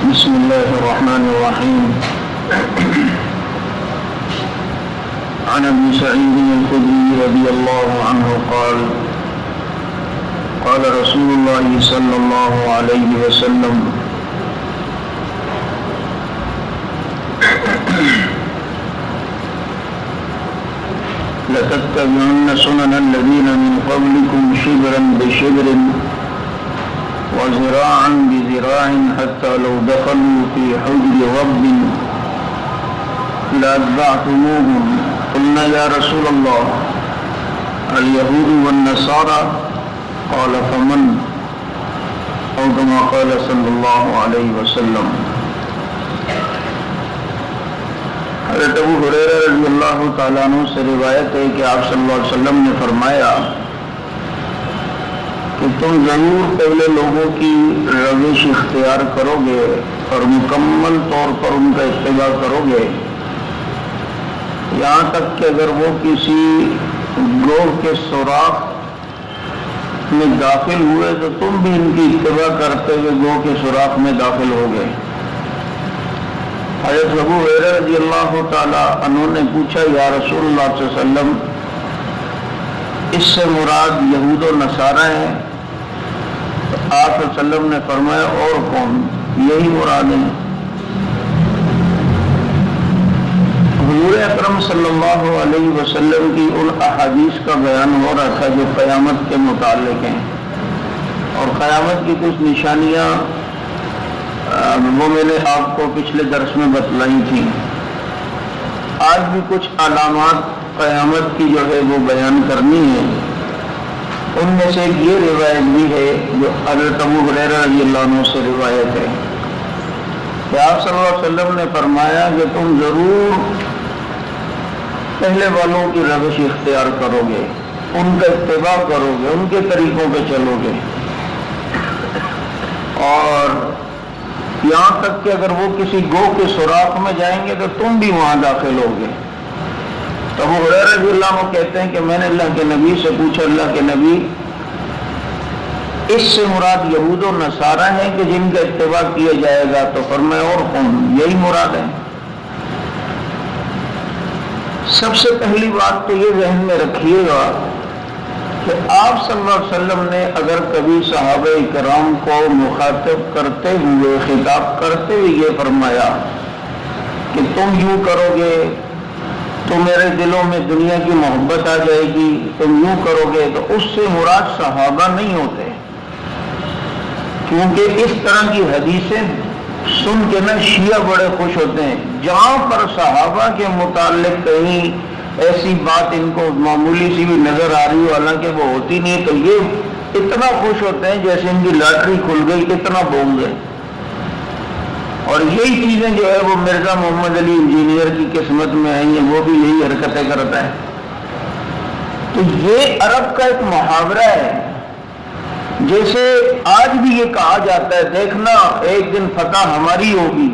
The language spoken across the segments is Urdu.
بسم الله الرحمن الرحيم. عن ابي سعيد الخدري رضي الله عنه قال قال رسول الله صلى الله عليه وسلم لتتبعن سنن الذين من قبلكم شبرا بشبر وذراعا بذراع حتى لو دخلوا في حجر رب لاتبعتموهم. قلنا يا رسول الله اليهود والنصارى قال فمن؟ او كما قال صلی اللہ علیہ وسلم. حضرت ابو ہریرہ رضی اللہ تعالیٰ عنہ سے روایت ہے کہ آپ صلی اللہ علیہ وسلم نے فرمایا کہ تم ضرور پہلے لوگوں کی روش اختیار کرو گے اور مکمل طور پر ان کا اتباع کرو گے، یہاں تک کہ اگر وہ کسی گروہ کے سوراخ میں داخل ہوئے تو تم بھی ان کی اتباع کرتے ہوئے گروہ کے سوراخ میں داخل ہو گئے. حضرت ابو ہریرہ رضی اللہ تعالی عنہ نے پوچھا یا رسول اللہ صلی اللہ علیہ وسلم اس سے مراد یہود و نصارہ ہیں؟ تو آپ صلی اللہ علیہ وسلم نے فرمایا اور کون؟ یہی مراد ہیں. حضور اکرم صلی اللہ علیہ وسلم کی ان احادیث کا بیان ہو رہا تھا جو قیامت کے متعلق ہیں، اور قیامت کی کچھ نشانیاں وہ میں نے آپ کو پچھلے درس میں بتلائی تھیں. آج بھی کچھ علامات قیامت کی جو ہے وہ بیان کرنی ہے. ان میں سے یہ روایت بھی ہے جو حضرت ابو ہریرہ رضی اللہ عنہ سے روایت ہے کہ آپ صلی اللہ علیہ وسلم نے فرمایا کہ تم ضرور پہلے والوں کی روش اختیار کرو گے، ان کا اتباع کرو گے، ان کے طریقوں پہ چلو گے، اور یہاں تک کہ اگر وہ کسی گوہ کے سوراخ میں جائیں گے تو تم بھی وہاں داخل ہوگے. تو ابو ہریرہ رضی اللہ عنہ کہتے ہیں کہ میں نے اللہ کے نبی سے پوچھا اللہ کے نبی اس سے مراد یہود و نصارہ ہیں کہ جن کا اتباع کیا جائے گا؟ تو فرمایا اور کون؟ یہی مراد ہے. سب سے پہلی بات تو یہ ذہن میں رکھیے گا کہ آپ صلی اللہ علیہ وسلم نے اگر کبھی صحابہ کرام کو مخاطب کرتے ہوئے خطاب کرتے ہوئے یہ فرمایا کہ تم یوں کرو گے تو میرے دلوں میں دنیا کی محبت آ جائے گی، تم یوں کرو گے، تو اس سے مراد صحابہ نہیں ہوتے، کیونکہ اس طرح کی حدیثیں سن کے نا شیعہ بڑے خوش ہوتے ہیں. جہاں پر صحابہ کے متعلق کہیں ایسی بات ان کو معمولی سی بھی نظر آ رہی ہو حالانکہ وہ ہوتی نہیں، تو یہ اتنا خوش ہوتے ہیں جیسے ان کی لاٹری کھل گئی، اتنا بول گئے. اور یہی چیزیں جو ہے وہ مرزا محمد علی انجینئر کی قسمت میں آئی ہیں، وہ بھی یہی حرکتیں کرتا ہے. تو یہ عرب کا ایک محاورہ ہے. جیسے آج بھی یہ کہا جاتا ہے دیکھنا ایک دن فتح ہماری ہوگی،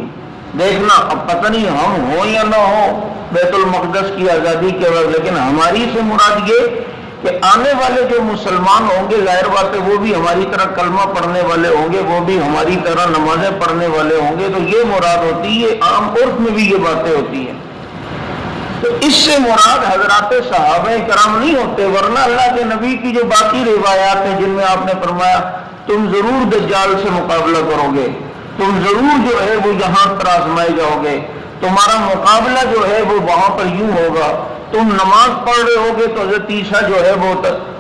دیکھنا اب پتہ نہیں ہم ہوں یا نہ ہوں بیت المقدس کی آزادی کے وقت، لیکن ہماری سے مراد یہ کہ آنے والے جو مسلمان ہوں گے ظاہر بات ہے وہ بھی ہماری طرح کلمہ پڑھنے والے ہوں گے، وہ بھی ہماری طرح نمازیں پڑھنے والے ہوں گے. تو یہ مراد ہوتی ہے، عام عرف میں بھی یہ باتیں ہوتی ہیں. تو اس سے مراد حضرات صحابہ کرام نہیں ہوتے، ورنہ اللہ کے نبی کی جو باقی روایات ہیں جن میں آپ نے فرمایا تم ضرور دجال سے مقابلہ کرو گے، تم ضرور جو ہے وہ یہاں پر آزمائے جاؤ گے، تمہارا مقابلہ جو ہے وہ وہاں پر یوں ہوگا، تم نماز پڑھ رہے ہوگے تو حضرت عیسیٰ جو ہے وہ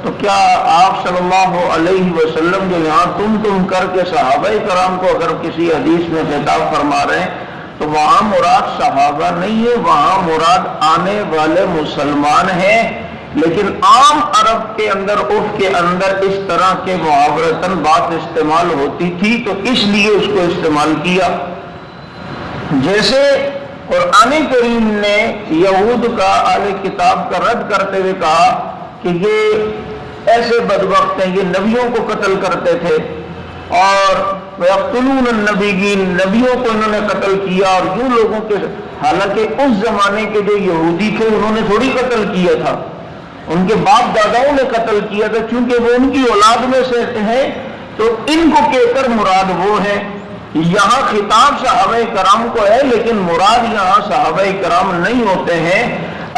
تو کیا آپ صلی اللہ علیہ وسلم جو یہاں تم کر کے صحابہ کرام کو اگر کسی حدیث میں خطاب فرما رہے ہیں تو وہاں مراد صحابہ نہیں ہے، وہاں مراد آنے والے مسلمان ہیں. لیکن عام عرب کے اندر عرف کے اندر اس طرح کے محاورتاً بات استعمال ہوتی تھی تو اس لیے اس کو استعمال کیا. جیسے قرآن کریم نے یہود کا اہل کتاب کا رد کرتے ہوئے کہا کہ یہ ایسے بدبخت ہیں، یہ نبیوں کو قتل کرتے تھے اور وَيَقْتُلُونَ النَّبِيِّينَ، نبیوں کو انہوں نے قتل کیا. اور یوں لوگوں کے، حالانکہ اس زمانے کے جو یہودی تھے انہوں نے تھوڑی قتل کیا تھا، ان کے باپ داداؤں نے قتل کیا تھا، چونکہ وہ ان کی اولاد میں سے ہیں تو ان کو کہہ کر مراد وہ ہے. یہاں خطاب صحابہ کرام کو ہے، لیکن مراد یہاں صحابہ کرام نہیں ہوتے ہیں۔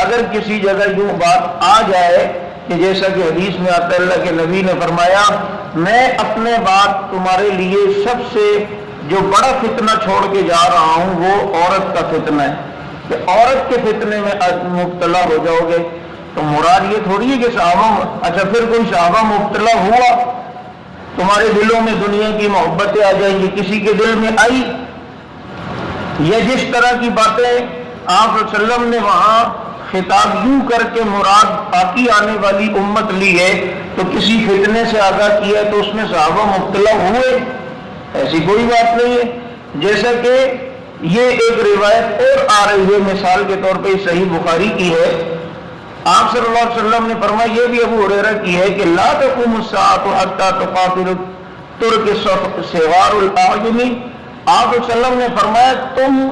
اگر کسی جگہ یوں بات آ جائے کہ جیسا کہ حدیث میں آتا ہے، اللہ کے نبی نے فرمایا میں اپنے بعد تمہارے لیے سب سے جو بڑا فتنہ چھوڑ کے جا رہا ہوں وہ عورت کا فتنہ ہے، کہ عورت کے فتنے میں مبتلا ہو جاؤ گے، تو مراد یہ تھوڑی ہے کہ صحابہ، اچھا پھر کوئی صحابہ مبتلا ہوا، تمہارے دلوں میں دنیا کی محبتیں آ جائیں گی، کسی کے دل میں آئی، یا جس طرح کی باتیں آپ صلی اللہ علیہ وسلم نے وہاں خطاب یوں کر کے مراد باقی آنے والی امت لی ہے، تو کسی فتنے سے آگاہ کیا ہے تو اس میں صحابہ مبتلا ہوئے، ایسی کوئی بات نہیں ہے۔ جیسا کہ یہ ایک روایت اور آ رہی ہے، مثال کے طور پہ صحیح بخاری کی ہے، آپ صلی اللہ علیہ وسلم نے فرمایا، یہ بھی ابو ہریرہ کی ہے کہ لا تقوم الساعة حتى تقاتل ترک صغار الاعجم، آپ صلی اللہ علیہ وسلم نے فرمایا تم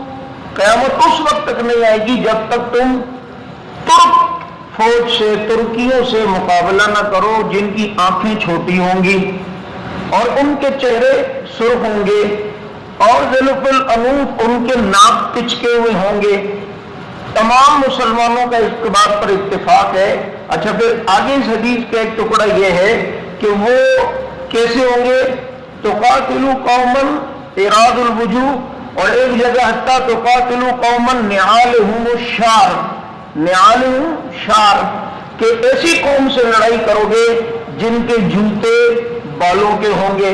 قیامت اس وقت تک نہیں آئے گی جب تک تم ترک فوج سے، ترکیوں سے مقابلہ نہ کرو جن کی آنکھیں چھوٹی ہوں گی اور ان کے چہرے سرخ ہوں گے اور ذلف الانوف ان کے ناک پچکے ہوئے ہوں گے۔ تمام مسلمانوں کا اس بات پر اتفاق ہے۔ اچھا پھر آگے اس حدیث کا ایک ٹکڑا یہ ہے کہ وہ کیسے ہوں گے، تقاتلوا قوما اراض الوجوہ، اور ایک جگہ حتی تقاتلوا قوما نعالهم الشار، نعالهم شار، کہ ایسی قوم سے لڑائی کرو گے جن کے جوتے بالوں کے ہوں گے،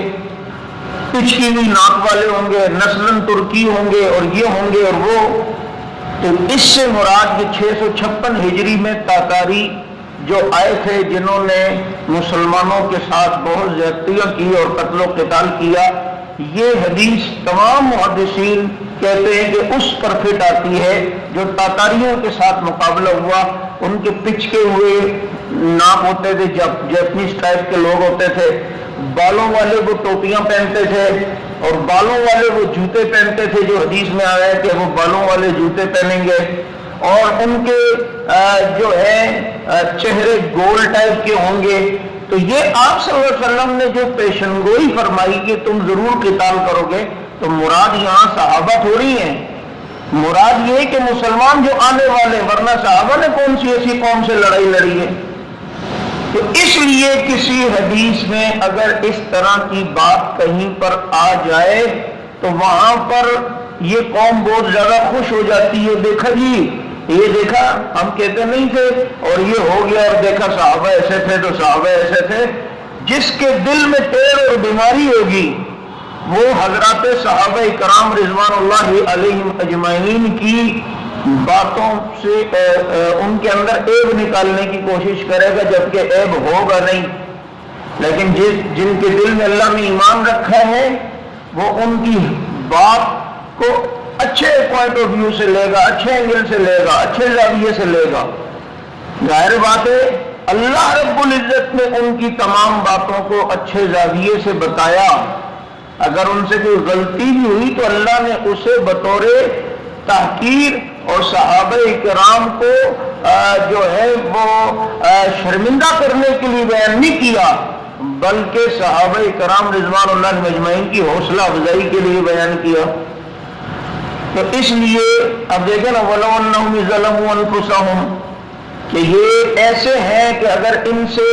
پچکی ہوئی ناک والے ہوں گے، نسلاً ترکی ہوں گے اور یہ ہوں گے اور وہ۔ تو اس سے مراد یہ 656 ہجری میں تاتاری جو آئے تھے جنہوں نے مسلمانوں کے ساتھ بہت زیادتیاں کی اور قتل و قتال کیا، یہ حدیث تمام محدثین کہتے ہیں کہ اس پر فٹ آتی ہے۔ جو تاتاریوں کے ساتھ مقابلہ ہوا، ان کے پچکے ہوئے ناک ہوتے تھے، جیپنیز ٹائپ کے لوگ ہوتے تھے، بالوں والے وہ ٹوپیاں پہنتے تھے اور بالوں والے وہ جوتے پہنتے تھے، جو حدیث میں آیا ہے کہ وہ بالوں والے جوتے پہنیں گے، اور ان کے جو ہے چہرے گول ٹائپ کے ہوں گے۔ تو یہ آپ صلی اللہ علیہ وسلم نے جو پیشن گوئی فرمائی کہ تم ضرور قتال کرو گے، تو مراد یہاں صحابہ تھوڑی ہیں، مراد یہ کہ مسلمان جو آنے والے، ورنہ صحابہ نے کون سی ایسی قوم سے لڑائی لڑی ہے۔ تو اس لیے کسی حدیث میں اگر اس طرح کی بات کہیں پر آ جائے تو وہاں پر یہ قوم بہت زیادہ خوش ہو جاتی ہے، دیکھا جی یہ دیکھا ہم کہتے نہیں تھے اور یہ ہو گیا، اور دیکھا صحابہ ایسے تھے تو صحابہ ایسے تھے۔ جس کے دل میں ٹیڑھ اور بیماری ہوگی وہ حضرات صحابہ کرام رضوان اللہ علیہم اجمعین کی باتوں سے ان کے اندر عیب نکالنے کی کوشش کرے گا، جبکہ عیب ہوگا نہیں۔ لیکن جن کے دل میں اللہ نے ایمان رکھا ہے وہ ان کی بات کو اچھے پوائنٹ آف ویو سے لے گا، اچھے اینگل سے لے گا، اچھے زاویے سے لے گا۔ ظاہر بات ہے اللہ رب العزت نے ان کی تمام باتوں کو اچھے زاویے سے بتایا، اگر ان سے کوئی غلطی بھی ہوئی تو اللہ نے اسے بطور تحقیر اور صحابہ کرام کو جو ہے وہ شرمندہ کرنے کے لیے بیان نہیں کیا، بلکہ صحابہ کرام رضوان اللہ مجمعین کی حوصلہ افزائی کے لیے بیان کیا۔ تو اس لیے اب دیکھیں نا، وَلَوْ أَنَّهُمْ ظَلَمُوا أَنفُسَهُمْ، کہ یہ ایسے ہیں کہ اگر ان سے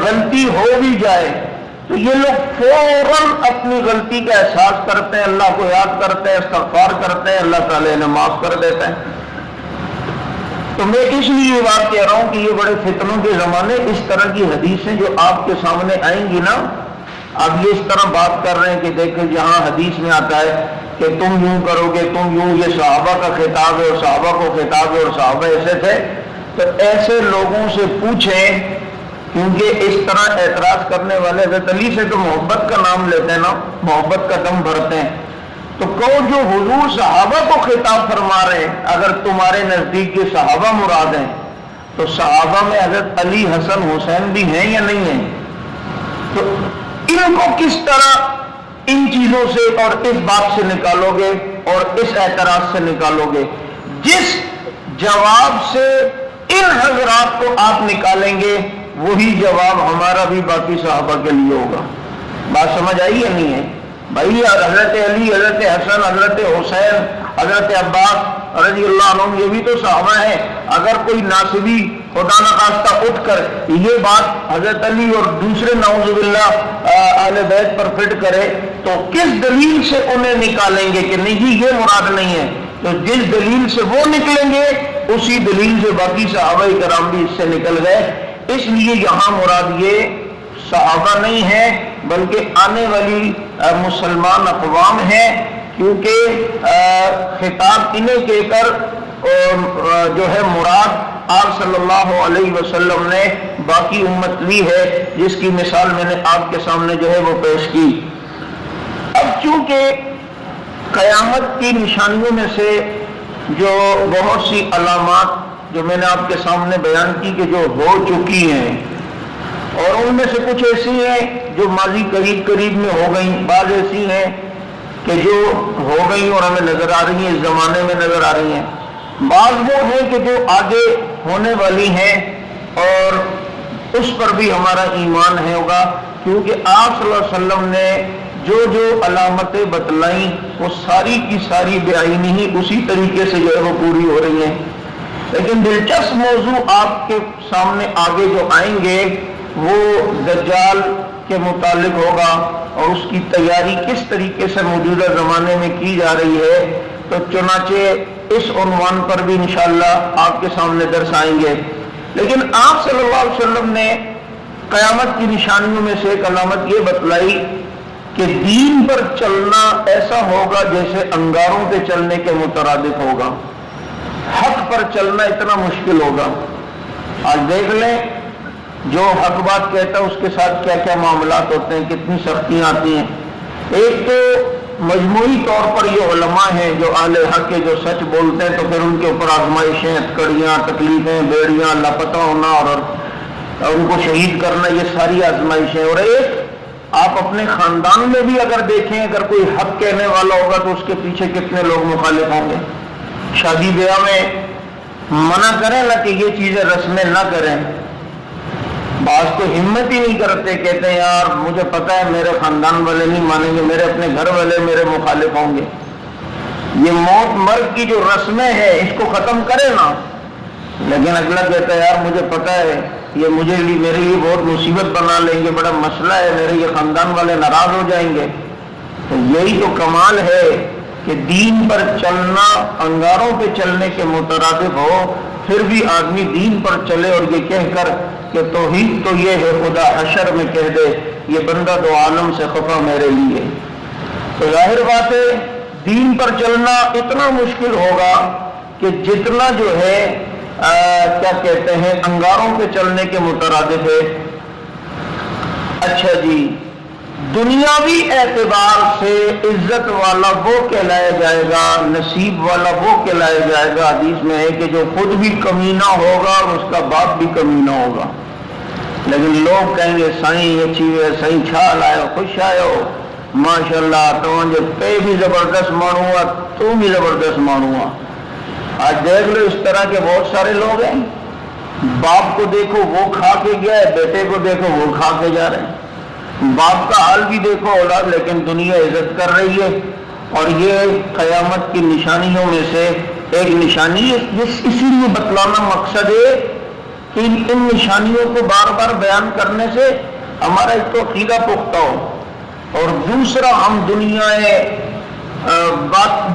غلطی ہو بھی جائے تو یہ لوگ فوراً اپنی غلطی کا احساس کرتے ہیں، اللہ کو یاد کرتے ہیں، استغفار کرتے ہیں، اللہ تعالیٰ انہیں معاف کر دیتا ہے۔ تو میں اس لیے یہ بات کہہ رہا ہوں کہ یہ بڑے فتنوں کے زمانے اس طرح کی حدیثیں جو آپ کے سامنے آئیں گی نا، اب یہ اس طرح بات کر رہے ہیں کہ دیکھیں جہاں حدیث میں آتا ہے کہ تم یوں کرو گے، تم یوں، یہ صحابہ کا خطاب ہے اور صحابہ کو خطاب ہے اور صحابہ ایسے تھے، تو ایسے لوگوں سے پوچھیں، کیونکہ اس طرح اعتراض کرنے والے حضرت علی سے تو محبت کا نام لیتے ہیں نا، محبت کا دم بھرتے ہیں، تو کہو جو حضور صحابہ کو خطاب فرما رہے ہیں، اگر تمہارے نزدیک یہ صحابہ مراد ہیں تو صحابہ میں حضرت علی، حسن، حسین بھی ہیں یا نہیں ہیں؟ تو ان کو کس طرح ان چیزوں سے اور اس بات سے نکالو گے اور اس اعتراض سے نکالو گے؟ جس جواب سے ان حضرات کو آپ نکالیں گے وہی جواب ہمارا بھی باقی صحابہ کے لیے ہوگا۔ بات سمجھ آئی یا نہیں ہے؟ بھائی حضرت علی، حضرت حسن، حضرت حسین، حضرت عباس رضی اللہ عنہ یہ بھی تو صحابہ ہیں. اگر کوئی ناصبی خدا نخواستہ اٹھ کر یہ بات حضرت علی اور دوسرے نعوذ باللہ اہل بیت پر فٹ کرے تو کس دلیل سے انہیں نکالیں گے کہ نہیں جی یہ مراد نہیں ہے؟ تو جس دلیل سے وہ نکلیں گے اسی دلیل سے باقی صحابہ کرام بھی اس سے نکل گئے. اس لیے یہاں مراد یہ صحابہ نہیں ہے بلکہ آنے والی مسلمان اقوام ہیں، کیونکہ خطاب انہیں کہہ کر جو ہے مراد آپ صلی اللہ علیہ وسلم نے باقی امت لی ہے، جس کی مثال میں نے آپ کے سامنے جو ہے وہ پیش کی. اب چونکہ قیامت کی نشانیوں میں سے جو بہت سی علامات جو میں نے آپ کے سامنے بیان کی کہ جو ہو چکی ہیں، اور ان میں سے کچھ ایسی ہیں جو ماضی قریب میں ہو گئیں، بعض ایسی ہیں کہ جو ہو گئیں اور ہمیں نظر آ رہی ہیں، اس زمانے میں نظر آ رہی ہیں، بعض وہ ہیں کہ جو آگے ہونے والی ہیں اور اس پر بھی ہمارا ایمان ہے ہوگا، کیونکہ آپ صلی اللہ علیہ وسلم نے جو جو علامتیں بتلائیں وہ ساری کی ساری بعینی ہی اسی طریقے سے جو ہے وہ پوری ہو رہی ہیں. لیکن دلچسپ موضوع آپ کے سامنے آگے جو آئیں گے وہ دجال کے متعلق ہوگا اور اس کی تیاری کس طریقے سے موجودہ زمانے میں کی جا رہی ہے. تو چنانچہ اس عنوان پر بھی انشاءاللہ آپ کے سامنے درس آئیں گے. لیکن آپ صلی اللہ علیہ وسلم نے قیامت کی نشانیوں میں سے ایک علامت یہ بتلائی کہ دین پر چلنا ایسا ہوگا جیسے انگاروں پہ چلنے کے مترادف ہوگا. حق پر چلنا اتنا مشکل ہوگا. آج دیکھ لیں جو حق بات کہتا ہے اس کے ساتھ کیا کیا معاملات ہوتے ہیں، کتنی سختیاں آتی ہیں. ایک تو مجموعی طور پر یہ علماء ہیں جو اہل حق کے جو سچ بولتے ہیں تو پھر ان کے اوپر آزمائشیں، ہتکڑیاں، تکلیفیں، بیڑیاں، لاپتہ ہونا اور ان کو شہید کرنا، یہ ساری آزمائشیں. اور ایک آپ اپنے خاندان میں بھی اگر دیکھیں، اگر کوئی حق کہنے والا ہوگا تو اس کے پیچھے کتنے لوگ مخالف ہوں گے. شادی بیاہ میں منع کریں نہ کہ یہ چیزیں رسمیں نہ کریں، بعض تو ہمت ہی نہیں کرتے، کہتے ہیں یار مجھے پتا ہے میرے خاندان والے نہیں مانیں گے، میرے اپنے گھر والے میرے مخالف ہوں گے. یہ موت مرگ کی جو رسمیں ہیں اس کو ختم کرے نا. لیکن اگلا کہتا ہے یار مجھے پتا ہے یہ میرے لیے بہت مصیبت بنا لیں گے، بڑا مسئلہ ہے، میرے یہ خاندان والے ناراض ہو جائیں گے. تو یہی تو کمال ہے کہ دین پر چلنا انگاروں پہ چلنے کے مترادف ہو، پھر بھی آدمی دین پر چلے اور یہ کہہ کر کہ توحید تو یہ ہے، خدا حشر میں کہہ دے یہ بندہ دو عالم سے خفا میرے لیے. تو ظاہر بات ہے دین پر چلنا اتنا مشکل ہوگا کہ جتنا جو ہے کیا کہتے ہیں انگاروں پہ چلنے کے مترادف ہے. اچھا جی، دنیاوی اعتبار سے عزت والا وہ کہلایا جائے گا، نصیب والا وہ کہلایا جائے گا. حدیث میں ہے کہ جو خود بھی کمینہ ہوگا اور اس کا باپ بھی کمینہ ہوگا. لیکن لوگ کہیں گے سائیں اچھی ہے، سائیں چھال آئے ہو، خوش آئے ہو، ماشاءاللہ تمہارے پہ بھی زبردست مانوں گا، تو بھی زبردست مانوں گا. آج دیکھ لو اس طرح کے بہت سارے لوگ ہیں، باپ کو دیکھو وہ کھا کے گیا ہے، بیٹے کو دیکھو وہ کھا کے جا رہے ہیں. باپ کا حال بھی دیکھو اولاد، لیکن دنیا عزت کر رہی ہے. اور یہ قیامت کی نشانیوں میں سے ایک نشانی ہے. اسی لیے بتلانا مقصد ہے کہ ان نشانیوں کو بار بار بیان کرنے سے ہمارا ایک تو عقیدہ پختہ ہو، اور دوسرا ہم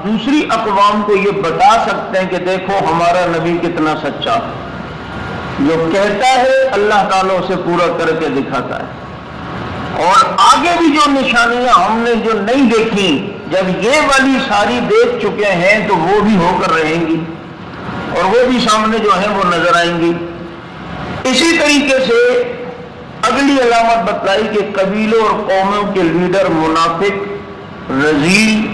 دوسری اقوام کو یہ بتا سکتے ہیں کہ دیکھو ہمارا نبی کتنا سچا، جو کہتا ہے اللہ تعالیٰ اسے پورا کر کے دکھاتا ہے. اور آگے بھی جو نشانیاں ہم نے جو نہیں دیکھی، جب یہ والی ساری دیکھ چکے ہیں تو وہ بھی ہو کر رہیں گی اور وہ بھی سامنے جو ہیں وہ نظر آئیں گی. اسی طریقے سے اگلی علامت بتلائی کہ قبیلوں اور قوموں کے لیڈر منافق، رذیل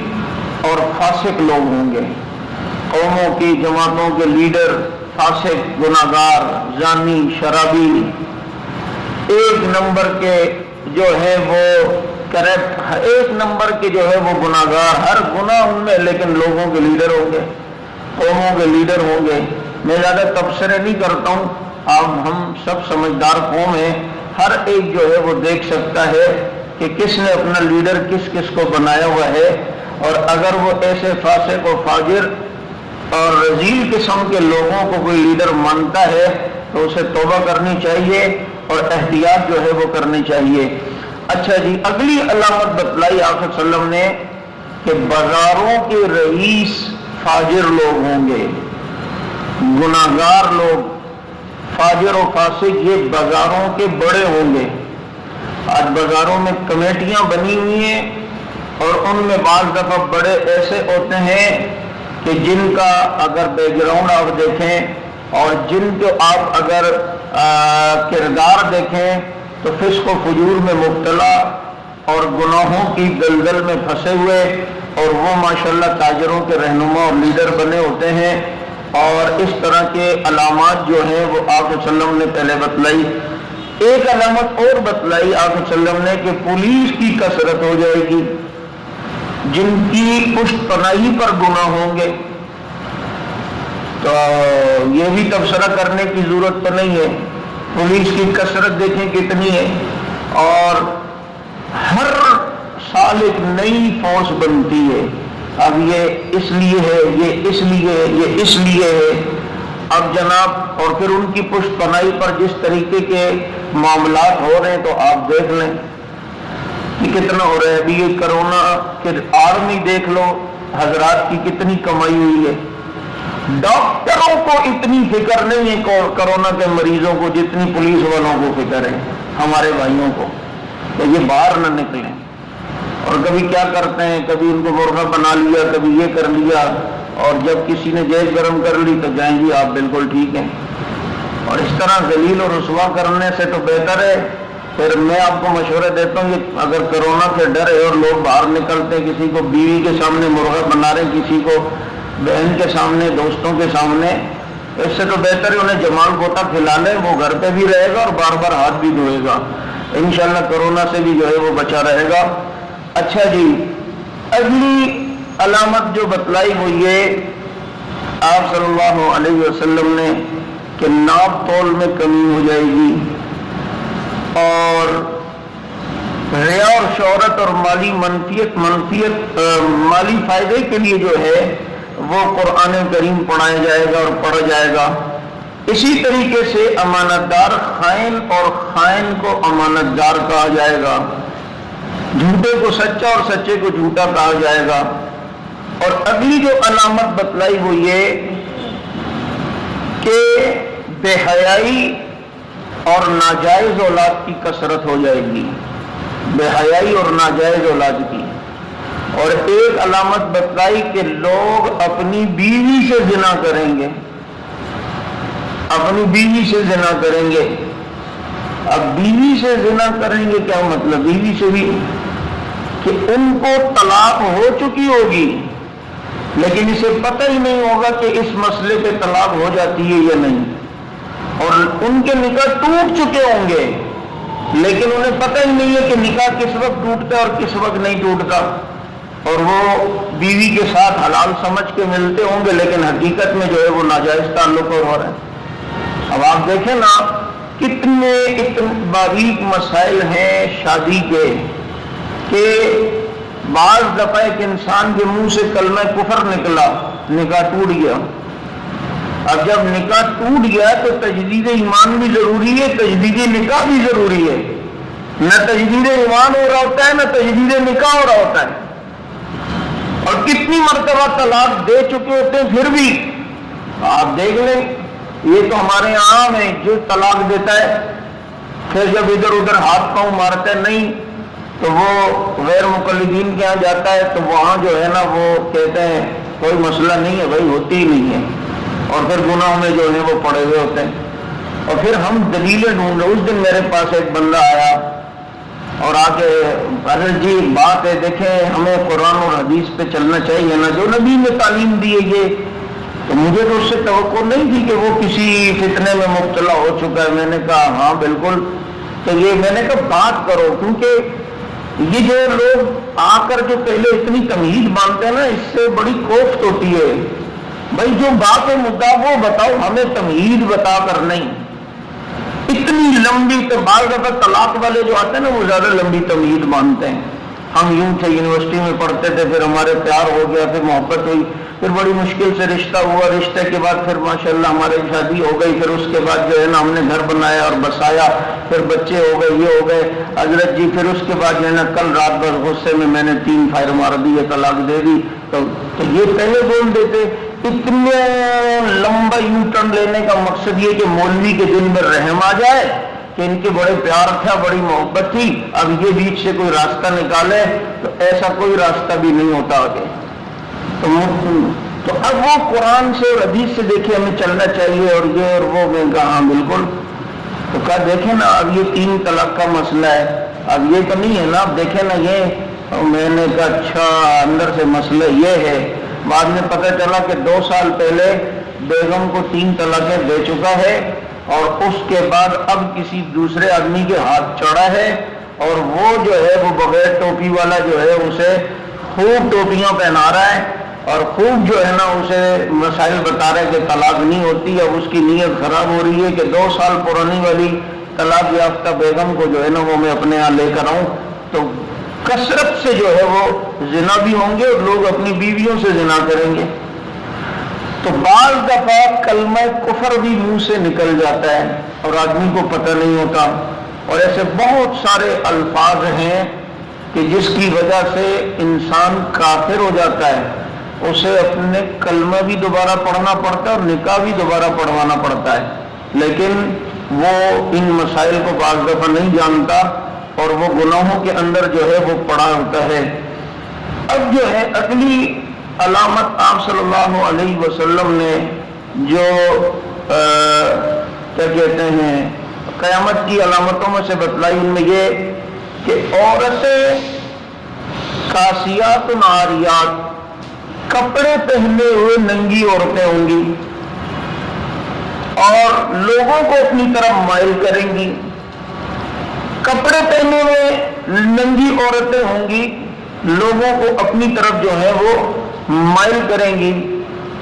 اور فاسق لوگ ہوں گے. قوموں کی جماعتوں کے لیڈر فاسق، گناہگار، زانی، شرابی، ایک نمبر کے جو ہے وہ کرپٹ، ایک نمبر کے جو ہے وہ گناہگار، ہر گناہ ان میں، لیکن لوگوں کے لیڈر ہوں گے، قوموں کے لیڈر ہوں گے. میں زیادہ تبصرے نہیں کرتا ہوں، اب ہم سب سمجھدار قوم ہیں، ہر ایک جو ہے وہ دیکھ سکتا ہے کہ کس نے اپنا لیڈر کس کس کو بنایا ہوا ہے، اور اگر وہ ایسے فاسق و فاجر اور رذیل قسم کے لوگوں کو کوئی لیڈر مانتا ہے تو اسے توبہ کرنی چاہیے اور احتیاط جو ہے وہ کرنی چاہیے۔ اچھا جی، اگلی علامت بتلائی آپ صلی اللہ علیہ وسلم نے کہ بازاروں کے رئیس فاجر لوگ ہوں گے، گناہگار لوگ، فاجر و فاسق یہ بازاروں کے بڑے ہوں گے۔ آج بازاروں میں کمیٹیاں بنی ہوئی ہیں اور ان میں بعض دفعہ بڑے ایسے ہوتے ہیں کہ جن کا اگر بیک گراؤنڈ آپ دیکھیں اور جن کو آپ اگر کردار دیکھیں تو فسق و فجور میں مبتلا اور گناہوں کی دلدل میں پھنسے ہوئے، اور وہ ماشاءاللہ تاجروں کے رہنما اور لیڈر بنے ہوتے ہیں۔ اور اس طرح کے علامات جو ہیں وہ آپ صلی اللہ علیہ وسلم نے پہلے بتلائی۔ ایک علامت اور بتلائی آپ صلی اللہ علیہ وسلم نے کہ پولیس کی کثرت ہو جائے گی، جن کی پشت پناہی پر گناہ ہوں گے۔ تو یہ بھی تبصرہ کرنے کی ضرورت تو نہیں ہے، پولیس کی کثرت دیکھیں کتنی ہے، اور ہر سال ایک نئی فورس بنتی ہے۔ اب یہ اس لیے ہے، یہ اس لیے ہے، یہ اس لیے ہے۔ اب جناب اور پھر ان کی پشت پناہی پر جس طریقے کے معاملات ہو رہے ہیں تو آپ دیکھ لیں کہ کتنا ہو رہا ہے۔ ابھی یہ کرونا کے آرمی دیکھ لو حضرات کی کتنی کمائی ہوئی ہے۔ ڈاکٹروں کو اتنی فکر نہیں ہے کرونا کے مریضوں کو جتنی پولیس والوں کو فکر ہے، ہمارے بھائیوں کو، تو یہ باہر نہ نکلیں۔ اور کبھی کیا کرتے ہیں، کبھی ان کو مرغا بنا لیا، کبھی یہ کر لیا، اور جب کسی نے جیب گرم کر لی تو جائیں گی آپ بالکل ٹھیک ہیں۔ اور اس طرح ذلیل اور رسوا کرنے سے تو بہتر ہے، پھر میں آپ کو مشورہ دیتا ہوں کہ اگر کرونا سے ڈر ہے اور لوگ باہر نکلتے ہیں، کسی کو بیوی کے سامنے مرغا بنا رہے ہیں، کسی کو بہن کے سامنے، دوستوں کے سامنے، اس سے تو بہتر ہے انہیں جمال گوٹا کھلا لیں، وہ گھر پہ بھی رہے گا اور بار بار ہاتھ بھی دھوئے گا، انشاءاللہ کرونا سے بھی جو ہے وہ بچا رہے گا۔ اچھا جی، اگلی علامت جو بتلائی وہ یہ آپ صلی اللہ علیہ وسلم نے کہ ناپ تول میں کمی ہو جائے گی، اور ریا اور شہرت اور مالی مالی فائدے کے لیے جو ہے وہ قرآن کریم پڑھایا جائے گا اور پڑھا جائے گا۔ اسی طریقے سے امانت دار خائن اور خائن کو امانت دار کہا جائے گا، جھوٹے کو سچا اور سچے کو جھوٹا کہا جائے گا۔ اور اگلی جو علامت بتلائی وہ یہ کہ بے حیائی اور ناجائز اولاد کی کثرت ہو جائے گی، بے حیائی اور ناجائز اولاد کی۔ اور ایک علامت بتلائی کہ لوگ اپنی بیوی سے زنا کریں گے، اپنی بیوی سے زنا کریں گے۔ اب بیوی سے زنا کریں گے کیا مطلب؟ بیوی سے بھی کہ ان کو طلاق ہو چکی ہوگی لیکن اسے پتہ ہی نہیں ہوگا کہ اس مسئلے پہ طلاق ہو جاتی ہے یا نہیں، اور ان کے نکاح ٹوٹ چکے ہوں گے لیکن انہیں پتہ ہی نہیں ہے کہ نکاح کس وقت ٹوٹتا ہے اور کس وقت نہیں ٹوٹتا، اور وہ بیوی کے ساتھ حلال سمجھ کے ملتے ہوں گے لیکن حقیقت میں جو ہے وہ ناجائز تعلق ہو رہا ہے۔ اب آپ دیکھیں نا کتنے باریک مسائل ہیں شادی کے کہ بعض دفعہ ایک انسان کے منہ سے کلمہ کفر نکلا، نکاح ٹوٹ گیا۔ اب جب نکاح ٹوٹ گیا تو تجدید ایمان بھی ضروری ہے، تجدید نکاح بھی ضروری ہے۔ نہ تجدید ایمان ہو رہا ہوتا ہے نہ تجدید نکاح ہو رہا ہوتا ہے، اور کتنی مرتبہ طلاق دے چکے ہوتے ہیں پھر بھی آپ دیکھ لیں، یہ تو ہمارے عام ہے، جو طلاق دیتا ہے پھر جب ادھر ادھر ہاتھ پاؤں مارتا ہے نہیں تو وہ غیر مقلدین کے یہاں جاتا ہے تو وہاں جو ہے نا وہ کہتے ہیں کوئی مسئلہ نہیں ہے بھائی، ہوتی ہی نہیں ہے، اور پھر گناہوں میں جو ہے وہ پڑے ہوئے ہوتے ہیں، اور پھر ہم دلیلیں ڈھونڈ رہے۔ اس دن میرے پاس ایک بندہ آیا اور آ کے حضرت جی بات ہے دیکھیں ہمیں قرآن اور حدیث پہ چلنا چاہیے نا، جو نبی نے تعلیم دی ہے یہ، تو مجھے تو اس سے توقع نہیں تھی کہ وہ کسی فتنے میں مبتلا ہو چکا ہے۔ میں نے کہا ہاں بالکل، تو یہ میں نے کہا بات کرو، کیونکہ یہ جو لوگ آ کر جو پہلے اتنی تمہید باندھتے ہیں نا اس سے بڑی کوفت ہوتی ہے۔ بھائی جو بات ہے مدعا وہ بتاؤ، ہمیں تمہید بتا کر نہیں۔ اتنی لمبی تو بعض دفعہ طلاق والے جو آتے ہیں نا وہ زیادہ لمبی تمہید مانتے ہیں. ہم یوں تھے یونیورسٹی میں پڑھتے تھے, پھر ہمارے پیار ہو گیا, پھر محبت ہوئی, پھر بڑی مشکل سے رشتہ ہوا, رشتے کے بعد پھر ماشاءاللہ ہماری شادی ہو گئی, پھر اس کے بعد جو ہے نا ہم نے گھر بنایا اور بسایا, پھر بچے ہو گئے, یہ ہو گئے حضرت جی, پھر اس کے بعد جو ہے نا کل رات بس غصے میں نے 3 فائر مار دیے, طلاق دے دی. تو یہ پہلے بول دیتے. اتنے لمبا یو ٹرن لینے کا مقصد یہ کہ مولوی کے دل میں رحم آ جائے کہ ان کے بڑے پیار تھا, بڑی محبت تھی, اب یہ بیچ سے کوئی راستہ نکالے, تو ایسا کوئی راستہ بھی نہیں ہوتا آگے. تو اب وہ قرآن سے اور حدیث سے دیکھے ہمیں چلنا چاہیے, اور یہ اور وہ. میں کہا ہاں بالکل. تو کہا دیکھیں نا اب یہ 3 طلاق کا مسئلہ ہے, اب یہ تو نہیں ہے نا, اب دیکھیں نا یہ. میں نے کہا اچھا اندر سے مسئلہ یہ ہے. بعد میں پتہ چلا کہ 2 سال پہلے بیگم کو 3 طلاقیں دے چکا ہے, اور اس کے بعد اب کسی دوسرے آدمی کے ہاتھ چڑھا ہے, اور وہ جو ہے وہ بغیر ٹوپی والا جو ہے اسے خوب ٹوپیاں پہنا رہا ہے, اور خوب جو ہے نا اسے مسائل بتا رہا ہے کہ طلاق نہیں ہوتی. اب اس کی نیت خراب ہو رہی ہے کہ 2 سال پرانی والی طلاق یافتہ بیگم کو جو ہے نا وہ میں اپنے یہاں لے کر آؤں. تو کثرت سے جو ہے وہ زنا بھی ہوں گے, اور لوگ اپنی بیویوں سے زنا کریں گے. تو بعض دفعہ کلمہ کفر بھی منہ سے نکل جاتا ہے اور آدمی کو پتہ نہیں ہوتا. اور ایسے بہت سارے الفاظ ہیں کہ جس کی وجہ سے انسان کافر ہو جاتا ہے, اسے اپنے کلمہ بھی دوبارہ پڑھنا پڑتا ہے اور نکاح بھی دوبارہ پڑھوانا پڑتا ہے, لیکن وہ ان مسائل کو بعض دفعہ نہیں جانتا, اور وہ گناہوں کے اندر جو ہے وہ پڑا ہوتا ہے. اب جو ہے اگلی علامت آپ صلی اللہ علیہ وسلم نے جو کیا کہتے ہیں قیامت کی علامتوں میں سے بتلائی, ان میں یہ کہ عورتیں کاسیات عاریات, کپڑے پہنے ہوئے ننگی عورتیں ہوں گی, اور لوگوں کو اپنی طرف مائل کریں گی. کپڑے پہنے ہوئے ننگی عورتیں ہوں گی, لوگوں کو اپنی طرف جو ہے وہ مائل کریں گی,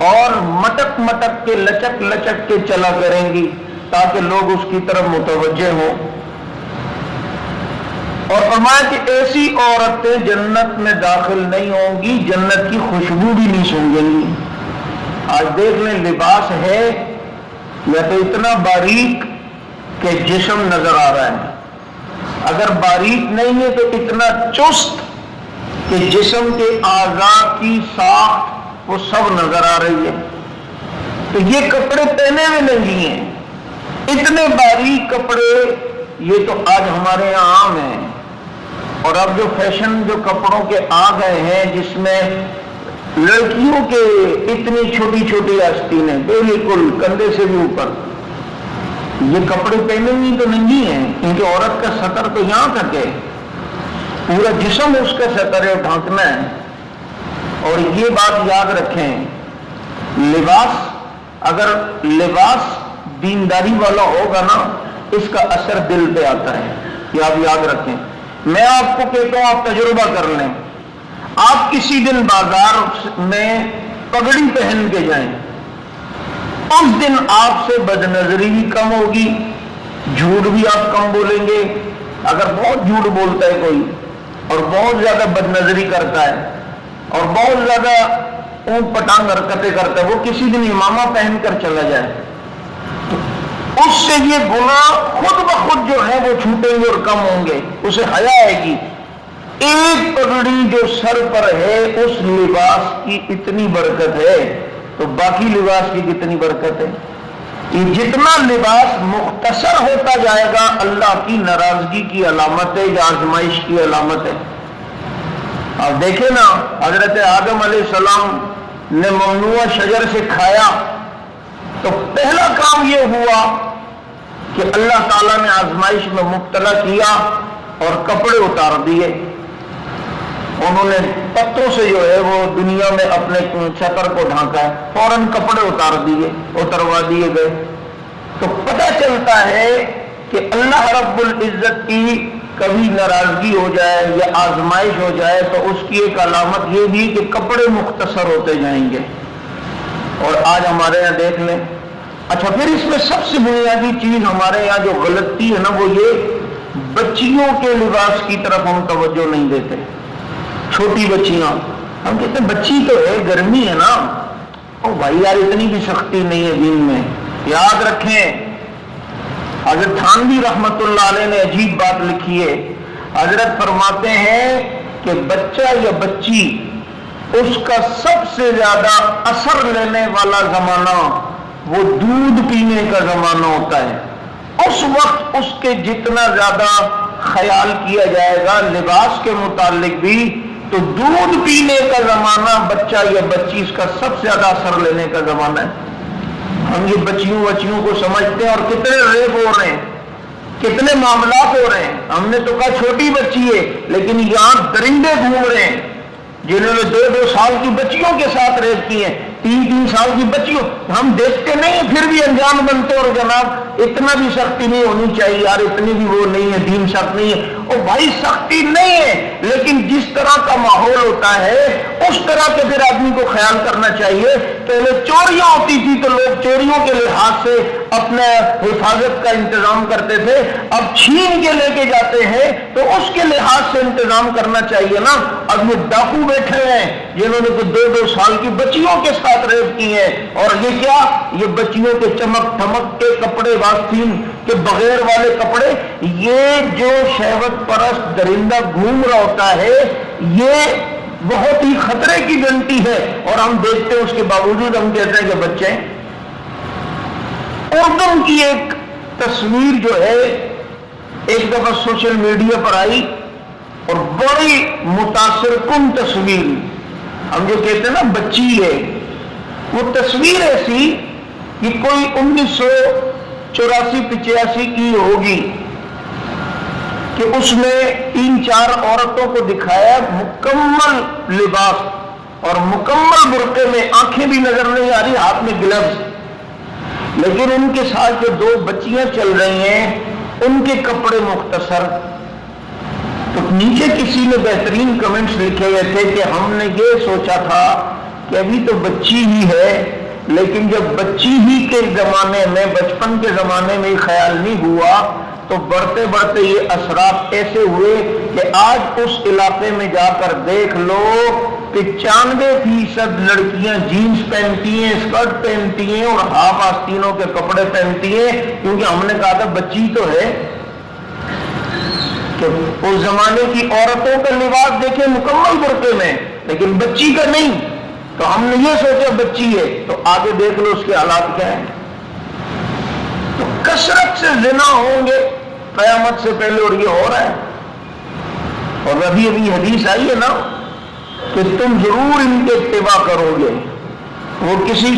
اور مٹک مٹک کے لچک لچک کے چلا کریں گی تاکہ لوگ اس کی طرف متوجہ ہوں. اور فرمایا کہ ایسی عورتیں جنت میں داخل نہیں ہوں گی, جنت کی خوشبو بھی نہیں سونگیں گی. آج دیکھ لیں لباس ہے یا تو اتنا باریک کہ جسم نظر آ رہا ہے, اگر باریک نہیں ہے تو اتنا چست کہ جسم کے اعضاء کی ساخت وہ سب نظر آ رہی ہے. تو یہ کپڑے پہنے ہوئے نہیں ہیں, اتنے باریک کپڑے, یہ تو آج ہمارے یہاں عام ہیں. اور اب جو فیشن جو کپڑوں کے آ گئے ہیں جس میں لڑکیوں کے اتنی چھوٹی چھوٹی آستینیں بالکل کندھے سے بھی اوپر, یہ کپڑے پہنے ہوئی تو نہیں ہیں, کیونکہ عورت کا سطر تو یہاں تک ہے, پورا جسم اس کا سطر ہے, ڈھانکنا ہے. اور یہ بات یاد رکھیں, لباس اگر لباس دینداری والا ہوگا نا, اس کا اثر دل پہ آتا ہے, یہ آپ یاد رکھیں. میں آپ کو کہتا ہوں آپ تجربہ کر لیں, آپ کسی دن بازار میں پگڑی پہن کے جائیں, اس دن آپ سے بد نظری بھی کم ہوگی, جھوٹ بھی آپ کم بولیں گے. اگر بہت جھوٹ بولتا ہے کوئی اور بہت زیادہ بد نظری کرتا ہے اور بہت زیادہ اونٹ پٹانگ حرکتیں کرتا ہے, وہ کسی دن امامہ پہن کر چلا جائے, تو اس سے یہ گناہ خود بخود جو ہے وہ چھوٹیں گے اور کم ہوں گے, اسے حیا آئے گی. ایک پگڑی جو سر پر ہے اس لباس کی اتنی برکت ہے, تو باقی لباس کی کتنی برکت ہے. یہ جتنا لباس مختصر ہوتا جائے گا اللہ کی ناراضگی کی علامت ہے یا آزمائش کی علامت ہے. آپ دیکھیں نا, حضرت آدم علیہ السلام نے ممنوع شجر سے کھایا تو پہلا کام یہ ہوا کہ اللہ تعالیٰ نے آزمائش میں مبتلا کیا اور کپڑے اتار دیے. انہوں نے پتوں سے جو ہے وہ دنیا میں اپنے چتر کو ڈھانکا ہے, فوراً کپڑے اتروا دیے گئے. تو پتہ چلتا ہے کہ اللہ رب العزت کی کبھی ناراضگی ہو جائے یا آزمائش ہو جائے تو اس کی ایک علامت یہ بھی کہ کپڑے مختصر ہوتے جائیں گے. اور آج ہمارے یہاں دیکھ لیں اچھا، پھر اس میں سب سے بنیادی چیز ہمارے یہاں جو غلطی ہے نا وہ یہ بچیوں کے لباس کی طرف ہم توجہ نہیں دیتے. چھوٹی بچیاں ہم کہتے ہیں بچی تو ہے، گرمی ہے نا. او بھائی یار اتنی بھی سختی نہیں ہے دین میں. یاد رکھیں حضرت تھانوی رحمت اللہ علیہ نے عجیب بات لکھی ہے. حضرت فرماتے ہیں کہ بچہ یا بچی اس کا سب سے زیادہ اثر لینے والا زمانہ وہ دودھ پینے کا زمانہ ہوتا ہے. اس وقت اس کے جتنا زیادہ خیال کیا جائے گا لباس کے متعلق بھی، تو دودھ پینے کا زمانہ بچہ یا بچی اس کا سب سے زیادہ اثر لینے کا زمانہ ہے. ہم یہ بچیوں کو سمجھتے ہیں، اور کتنے ریپ ہو رہے ہیں، کتنے معاملات ہو رہے ہیں. ہم نے تو کہا چھوٹی بچی ہے، لیکن یہاں درندے گھوم رہے ہیں جنہوں نے 2 سال کی بچیوں کے ساتھ ریپ کیے ہیں، 3 سال کی بچیوں. ہم دیکھتے نہیں پھر بھی انجان بنتے. اور جناب اتنا بھی سختی نہیں ہونی چاہیے یار، اتنی بھی وہ نہیں ہے، دین سخت نہیں ہے. اور بھائی سختی نہیں ہے، لیکن جس طرح کا ماحول ہوتا ہے اس طرح کے پھر آدمی کو خیال کرنا چاہیے. پہلے چوریاں ہوتی تھی تو لوگ چوریوں کے لحاظ سے اپنے حفاظت کا انتظام کرتے تھے. اب چھین کے لے کے جاتے ہیں تو اس کے لحاظ سے انتظام کرنا چاہیے نا. اب یہ ڈاکو بیٹھے ہیں جنہوں نے 2 سال کی بچیوں کے ساتھ ریپ کی ہیں. اور یہ کیا، یہ بچیوں کے چمک دھمک کے کپڑے، واستین کے بغیر والے کپڑے. یہ جو شہوت پرست درندہ گھوم رہا ہوتا ہے یہ بہت ہی خطرے کی گھنٹی ہے. اور ہم دیکھتے ہیں اس کے باوجود ہم کہتے ہیں کہ بچے. اردن کی ایک تصویر جو ہے ایک دفعہ سوشل میڈیا پر آئی اور بڑی متاثر کن تصویر. ہم جو کہتے ہیں نا بچی ہے، وہ تصویر ایسی کہ کوئی 1984-85 کی ہوگی کہ اس میں 3-4 عورتوں کو دکھایا مکمل لباس اور مکمل برقعے میں، آنکھیں بھی نظر نہیں آ رہی، ہاتھ میں گلوز. لیکن ان کے ساتھ جو 2 بچیاں چل رہی ہیں ان کے کپڑے مختصر. تو نیچے کسی نے بہترین کمنٹس لکھے ہوئے تھے کہ ہم نے یہ سوچا تھا کہ ابھی تو بچی ہی ہے، لیکن جب بچی ہی کے زمانے میں، بچپن کے زمانے میں خیال نہیں ہوا تو بڑھتے بڑھتے یہ اثرات ایسے ہوئے کہ آج اس علاقے میں جا کر دیکھ لو 95% لڑکیاں جینز پہنتی ہیں، اسکرٹ پہنتی ہیں اور ہاف آستینوں کے کپڑے پہنتی ہیں. کیونکہ ہم نے کہا تھا بچی تو ہے. کہ اس زمانے کی عورتوں کا لباس دیکھیں مکمل برقعے میں، لیکن بچی کا نہیں. تو ہم نے یہ سوچا بچی ہے، تو آگے دیکھ لو اس کے حالات کیا ہیں. تو کثرت سے زنا ہوں گے قیامت سے پہلے، اور یہ ہو رہا ہے. اور ابھی حدیث آئی ہے نا کہ تم ضرور ان کے اتباع کرو گے. وہ کسی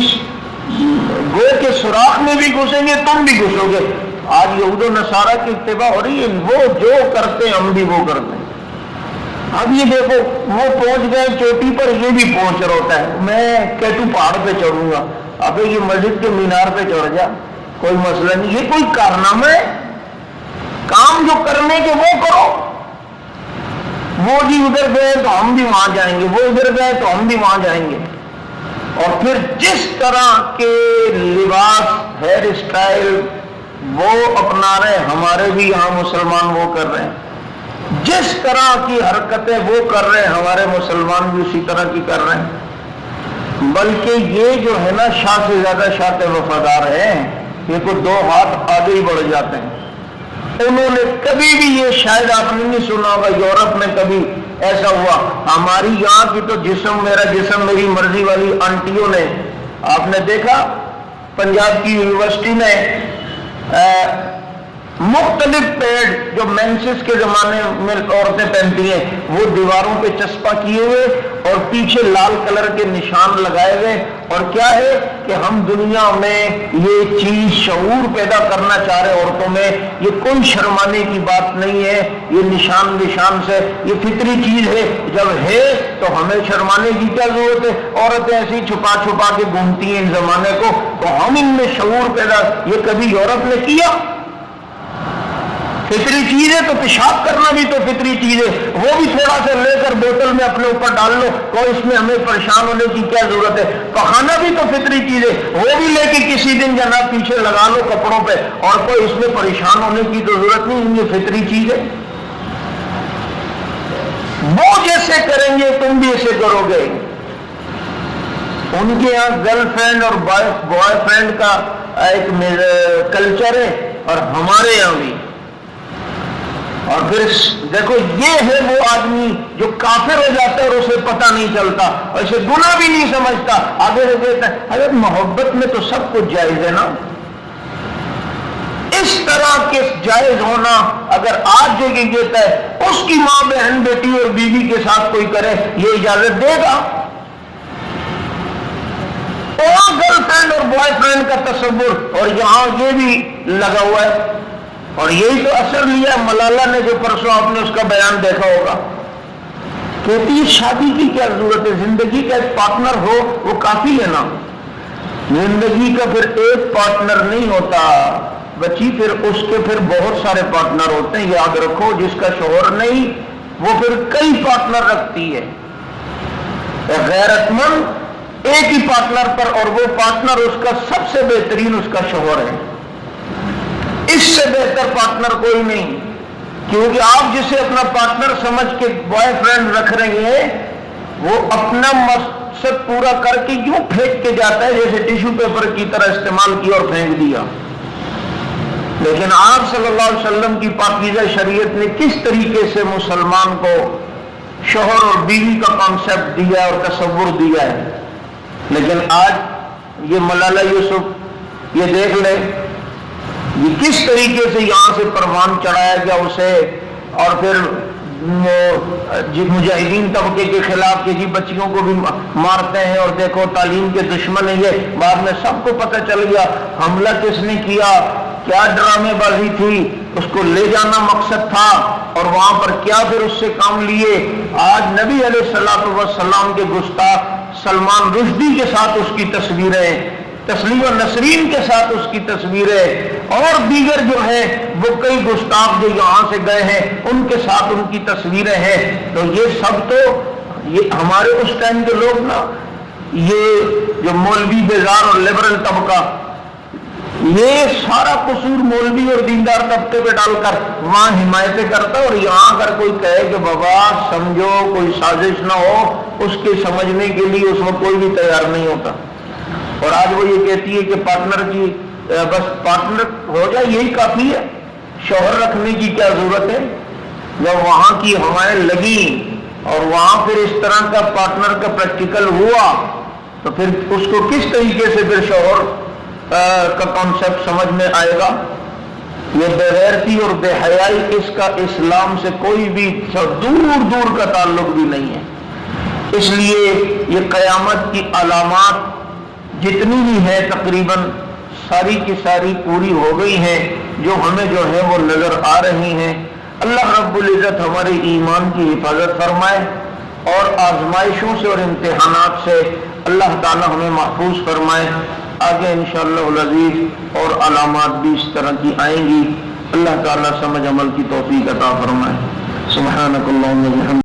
گو کے سوراخ میں بھی گھسیں گے، تم بھی گھسو گے. آج یہود و نصارہ کی اتباع ہو رہی ہے، وہ جو کرتے ہیں ہم بھی وہ کرتے ہیں. اب یہ دیکھو وہ پہنچ گئے چوٹی پر، یہ بھی پہنچ رہا ہوتا ہے میں کیٹو پہاڑ پہ چڑھوں گا. اب یہ مسجد کے مینار پہ چڑھ جا، کوئی مسئلہ نہیں. یہ کوئی کارنامہ ہے؟ کام جو کرنے کے وہ کرو. وہ جی ادھر گئے تو ہم بھی وہاں جائیں گے، وہ ادھر گئے تو ہم بھی وہاں جائیں گے. اور پھر جس طرح کے لباس، ہیئر اسٹائل وہ اپنا رہے ہیں، ہمارے بھی یہاں مسلمان وہ کر رہے ہیں. جس طرح کی حرکتیں وہ کر رہے ہیں ہمارے مسلمان بھی اسی طرح کی کر رہے ہیں. بلکہ یہ جو ہے نا شاہ سے زیادہ شاہ کے وفادار ہیں. یہ کو 2 ہاتھ آگے ہی بڑھ جاتے ہیں. انہوں نے کبھی بھی یہ شاید آپ نے نہیں سنا ہوگا یورپ میں کبھی ایسا ہوا. ہماری یہاں کی تو جسم میرا جسم میری مرضی والی آنٹیوں نے، آپ نے دیکھا پنجاب کی یونیورسٹی میں مختلف پیڈ جو مینسس کے زمانے میں عورتیں پہنتی ہیں وہ دیواروں پہ چسپاں کیے ہوئے اور پیچھے لال کلر کے نشان لگائے ہوئے. اور کیا ہے کہ ہم دنیا میں یہ چیز شعور پیدا کرنا چاہ رہے عورتوں میں. یہ کوئی شرمانے کی بات نہیں ہے، یہ نشان سے یہ فطری چیز ہے. جب ہے تو ہمیں شرمانے کی کیا ضرورت ہے؟ عورتیں ایسی چھپا چھپا کے گھومتی ہیں ان زمانے کو، تو ہم ان میں شعور پیدا. یہ کبھی یورپ نے کیا؟ فطری چیز ہے تو پیشاب کرنا بھی تو فطری چیز ہے، وہ بھی تھوڑا سا لے کر بوتل میں اپنے اوپر ڈال لو، کوئی اس میں ہمیں پریشان ہونے کی کیا ضرورت ہے؟ پخانا بھی تو فطری چیز ہے، وہ بھی لے کے کسی دن جناب پیچھے لگا لو کپڑوں پہ، اور کوئی اس میں پریشان ہونے کی تو ضرورت نہیں، یہ فطری چیز ہے۔ وہ جیسے کریں گے تم بھی ایسے کرو گے۔ ان کے یہاں گرل فرینڈ اور بوائے فرینڈ کا ایک کلچر ہے، اور ہمارے یہاں بھی۔ اور پھر دیکھو یہ ہے وہ آدمی جو کافر ہو جاتا ہے اور اسے پتہ نہیں چلتا، اور اسے گناہ بھی نہیں سمجھتا، آگے سے کہتا ہے حضرت محبت میں تو سب کچھ جائز ہے نا۔ اس طرح کے جائز ہونا اگر آج جو کہ کہتا ہے اس کی ماں بہن بیٹی اور بیوی کے ساتھ کوئی کرے، یہ اجازت دے گا؟ اور گرل فرینڈ اور بوائے فرینڈ کا تصور، اور یہاں یہ بھی لگا ہوا ہے، اور یہی تو اثر لیا ملالہ نے، جو پرسوں آپ نے اس کا بیان دیکھا ہوگا، کہتی ہے شادی کی کیا ضرورت ہے، زندگی کا ایک پارٹنر ہو وہ کافی ہے نا۔ زندگی کا پھر ایک پارٹنر نہیں ہوتا بچی، پھر اس کے پھر بہت سارے پارٹنر ہوتے ہیں، یاد رکھو۔ جس کا شوہر نہیں وہ پھر کئی پارٹنر رکھتی ہے۔ غیرت مند ایک ہی پارٹنر پر، اور وہ پارٹنر اس کا سب سے بہترین اس کا شوہر ہے، اس سے بہتر پارٹنر کوئی نہیں۔ کیونکہ آپ جسے اپنا پارٹنر سمجھ کے بوائے فرینڈ رکھ رہے ہیں، وہ اپنا مقصد پورا کر کے یوں پھینک کے جاتا ہے جیسے ٹیشو پیپر کی طرح استعمال کیا اور پھینک دیا۔ لیکن آپ صلی اللہ علیہ وسلم کی پاکیزہ شریعت نے کس طریقے سے مسلمان کو شوہر اور بیوی کا کانسیپٹ دیا اور تصور دیا ہے۔ لیکن آج یہ ملالہ یوسف یہ دیکھ لے، یہ کس طریقے سے یہاں سے پروان چڑھایا گیا اسے، اور پھر مجاہدین طبقے کے خلاف کہ جی بچیوں کو بھی مارتے ہیں، اور دیکھو تعلیم کے دشمن ہیں یہ، بعد میں سب کو پتہ چل گیا حملہ کس نے کیا، کیا ڈرامے بازی تھی، اس کو لے جانا مقصد تھا، اور وہاں پر کیا پھر اس سے کام لیے۔ آج نبی علیہ الصلوۃ والسلام کے گستاخ سلمان رشدی کے ساتھ اس کی تصویریں، تسلیم نسرین کے ساتھ اس کی تصویریں، اور دیگر جو ہیں وہ کئی گستاخ جو یہاں سے گئے ہیں ان کے ساتھ ان کی تصویریں ہیں۔ تو یہ سب تو یہ ہمارے اس ٹائم کے لوگ نا، یہ جو مولوی بیزار اور لبرل طبقہ، یہ سارا قصور مولوی اور دیندار طبقے پہ ڈال کر وہاں حمایتیں کرتا، اور یہاں اگر کوئی کہے کہ بابا سمجھو کوئی سازش نہ ہو، اس کے سمجھنے کے لیے اس میں کوئی بھی تیار نہیں ہوتا۔ اور آج وہ یہ کہتی ہے کہ پارٹنر کی بس پارٹنر ہو جائے یہی کافی ہے، شوہر رکھنے کی کیا ضرورت ہے۔ جب وہاں کی ہوائیں لگی اور وہاں پھر اس طرح کا پارٹنر کا پریکٹیکل ہوا، تو پھر اس کو کس طریقے سے پھر شوہر کا کانسیپٹ سمجھ میں آئے گا۔ یہ بے غیرتی اور بے حیائی اس کا اسلام سے کوئی بھی دور دور کا تعلق بھی نہیں ہے۔ اس لیے یہ قیامت کی علامات جتنی بھی ہیں تقریباً ساری کی ساری پوری ہو گئی ہیں، جو ہمیں جو ہے وہ نظر آ رہی ہیں۔ اللہ رب العزت ہمارے ایمان کی حفاظت فرمائے، اور آزمائشوں سے اور امتحانات سے اللہ تعالی ہمیں محفوظ فرمائے۔ آگے انشاءاللہ العزیز اور علامات بھی اس طرح کی آئیں گی۔ اللہ تعالی سمجھ عمل کی توفیق عطا فرمائے۔ سبحانک اللہم و بحمدک۔